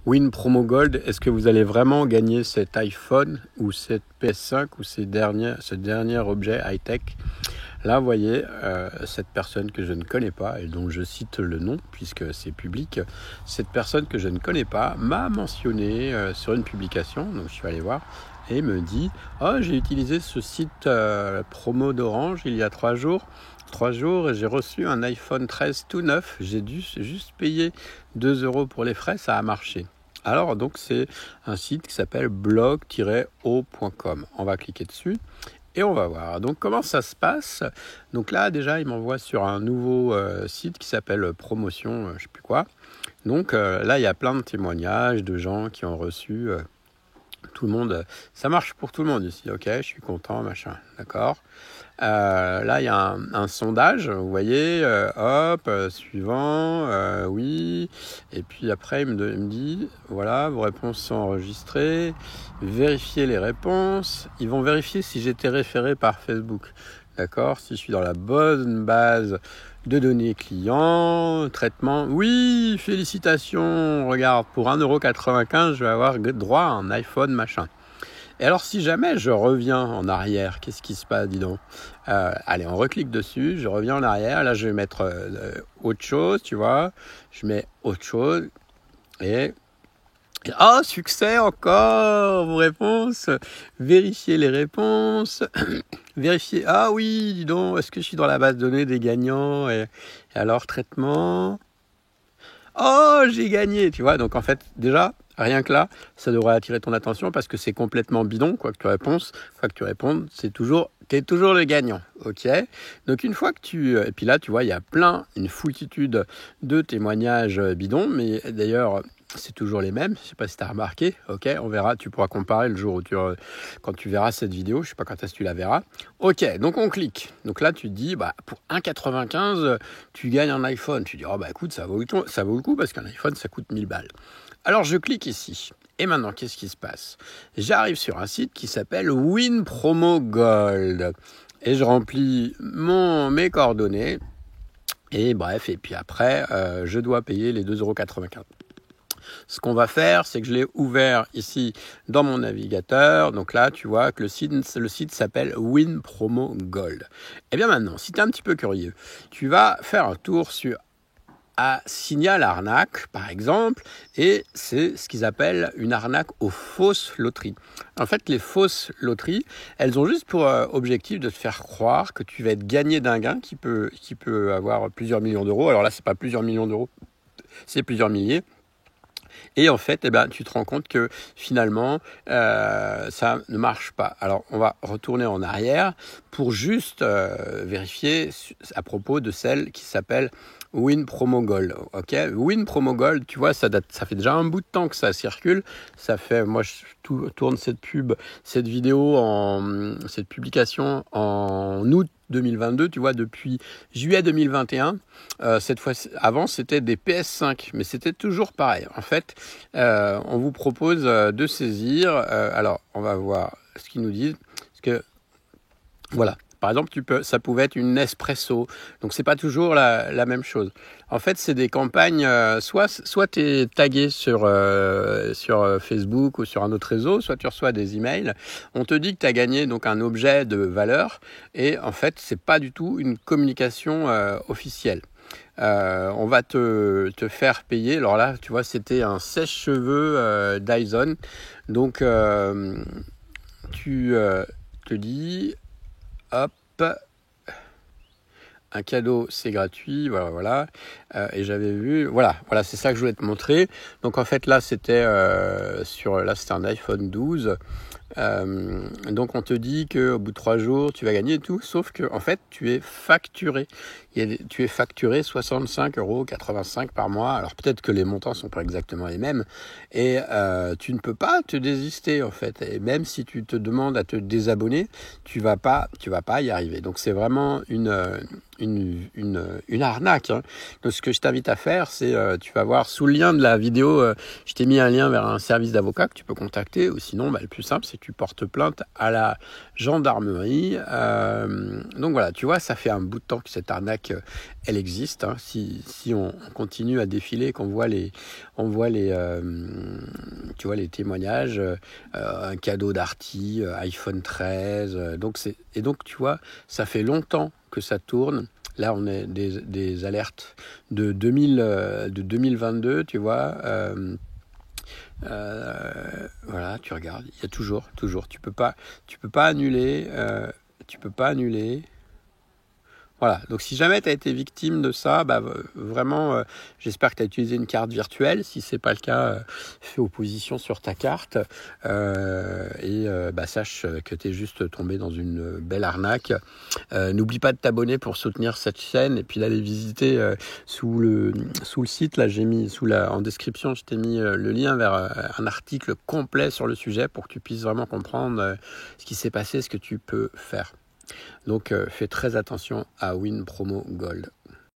Win Promo Gold, est-ce que vous allez vraiment gagner cet iPhone ou cette PS5 ou ce dernier objet high-tech? Là, vous voyez, cette personne que je ne connais pas et dont je cite le nom puisque c'est public, cette personne que je ne connais pas m'a mentionné sur une publication, donc je suis allé voir, et me dit « Oh, j'ai utilisé ce site promo d'Orange il y a 3 jours, et j'ai reçu un iPhone 13 tout neuf, j'ai dû juste payer 2 € pour les frais, ça a marché. » Alors, donc, c'est un site qui s'appelle blog-o.com. On va cliquer dessus. Et on va voir. Donc, comment ça se passe? Donc là, déjà, il m'envoie sur un nouveau site qui s'appelle Promotion, je ne sais plus quoi. Donc là, il y a plein de témoignages de gens qui ont reçu. Tout le monde, ça marche pour tout le monde ici. Ok, je suis content, machin. D'accord. Là, il y a un sondage. Vous voyez, suivant, oui. Et puis après, il me dit, voilà, vos réponses sont enregistrées. Vérifiez les réponses. Ils vont vérifier si j'étais référé par Facebook. D'accord, si je suis dans la bonne base de données clients, traitement. Oui, félicitations. Regarde, pour 1,95 €, je vais avoir droit à un iPhone machin. Et alors, si jamais je reviens en arrière, qu'est-ce qui se passe, dis donc? Allez, on reclique dessus, je reviens en arrière. Là, je vais mettre autre chose, tu vois. Je mets autre chose et oh, succès encore, vos réponses. Vérifiez les réponses. Vérifiez. Ah oui, dis donc, est-ce que je suis dans la base de données des gagnants et alors, traitement. Oh, j'ai gagné, tu vois. Donc, en fait, déjà, rien que là, ça devrait attirer ton attention parce que c'est complètement bidon, quoi que tu répondes, t'es toujours le gagnant, ok? Donc, une fois que et puis là, tu vois, il y a une foultitude de témoignages bidons, mais d'ailleurs, c'est toujours les mêmes, je ne sais pas si tu as remarqué, ok, on verra, tu pourras comparer le jour où quand tu verras cette vidéo, je ne sais pas quand est-ce que tu la verras. Ok, donc on clique, donc là tu te dis, pour 1,95 €, tu gagnes un iPhone, tu dis, oh écoute, ça vaut le coup parce qu'un iPhone ça coûte 1000 balles. Alors je clique ici, et maintenant qu'est-ce qui se passe? J'arrive sur un site qui s'appelle Win Promo Gold, et je remplis mes coordonnées, et bref, et puis après, je dois payer les 2,95 €. Ce qu'on va faire, c'est que je l'ai ouvert ici dans mon navigateur. Donc là, tu vois que le site s'appelle Win Promo Gold. Et bien maintenant, si tu es un petit peu curieux, tu vas faire un tour sur Signal Arnaque, par exemple, et c'est ce qu'ils appellent une arnaque aux fausses loteries. En fait, les fausses loteries, elles ont juste pour objectif de te faire croire que tu vas être gagné d'un gain qui peut avoir plusieurs millions d'euros. Alors là, c'est pas plusieurs millions d'euros, c'est plusieurs milliers. Et en fait, tu te rends compte que finalement, ça ne marche pas. Alors, on va retourner en arrière pour juste vérifier à propos de celle qui s'appelle Win Promo Gold. Ok, Win Promo Gold, tu vois, ça fait déjà un bout de temps que ça circule. Moi, je tourne cette publication en août 2022, tu vois, depuis juillet 2021. Cette fois, avant, c'était des PS5, mais c'était toujours pareil. En fait, on vous propose de saisir. Alors, on va voir ce qu'ils nous disent. Parce que, voilà. Par exemple, ça pouvait être une Nespresso. Donc, c'est pas toujours la même chose. En fait, c'est des campagnes, soit tu es tagué sur Facebook ou sur un autre réseau, soit tu reçois des emails. On te dit que tu as gagné donc un objet de valeur. Et en fait, c'est pas du tout une communication officielle. On va te faire payer. Alors là, tu vois, c'était un sèche-cheveux Dyson. Donc, tu te dis... Hop, un cadeau, c'est gratuit, voilà. Et j'avais vu, voilà, c'est ça que je voulais te montrer. Donc en fait là, c'était c'était un iPhone 12. Donc on te dit qu'au bout de 3 jours, tu vas gagner et tout, sauf que en fait, tu es facturé. Tu es facturé 65,85 € par mois. Alors peut-être que les montants sont pas exactement les mêmes, et tu ne peux pas te désister en fait. Et même si tu te demandes à te désabonner, tu vas pas y arriver. Donc c'est vraiment une arnaque. Hein. Donc ce que je t'invite à faire, c'est tu vas voir sous le lien de la vidéo, je t'ai mis un lien vers un service d'avocat que tu peux contacter, ou sinon le plus simple, c'est tu portes plainte à la gendarmerie. Donc voilà, tu vois, ça fait un bout de temps que cette arnaque, elle existe. Hein. Si on continue à défiler, qu'on voit tu vois, les témoignages, un cadeau d'Arty, iPhone 13. Donc tu vois, ça fait longtemps que ça tourne. Là, on est des alertes de 2022, tu vois. Voilà, tu regardes, il y a toujours. Tu peux pas annuler. Voilà, donc si jamais tu as été victime de ça, vraiment, j'espère que tu as utilisé une carte virtuelle. Si ce n'est pas le cas, fais opposition sur ta carte sache que tu es juste tombé dans une belle arnaque. N'oublie pas de t'abonner pour soutenir cette chaîne et puis d'aller visiter sous le site. Là, j'ai mis en description, je t'ai mis le lien vers un article complet sur le sujet pour que tu puisses vraiment comprendre ce qui s'est passé, ce que tu peux faire. Donc fais très attention à Win Promo Gold.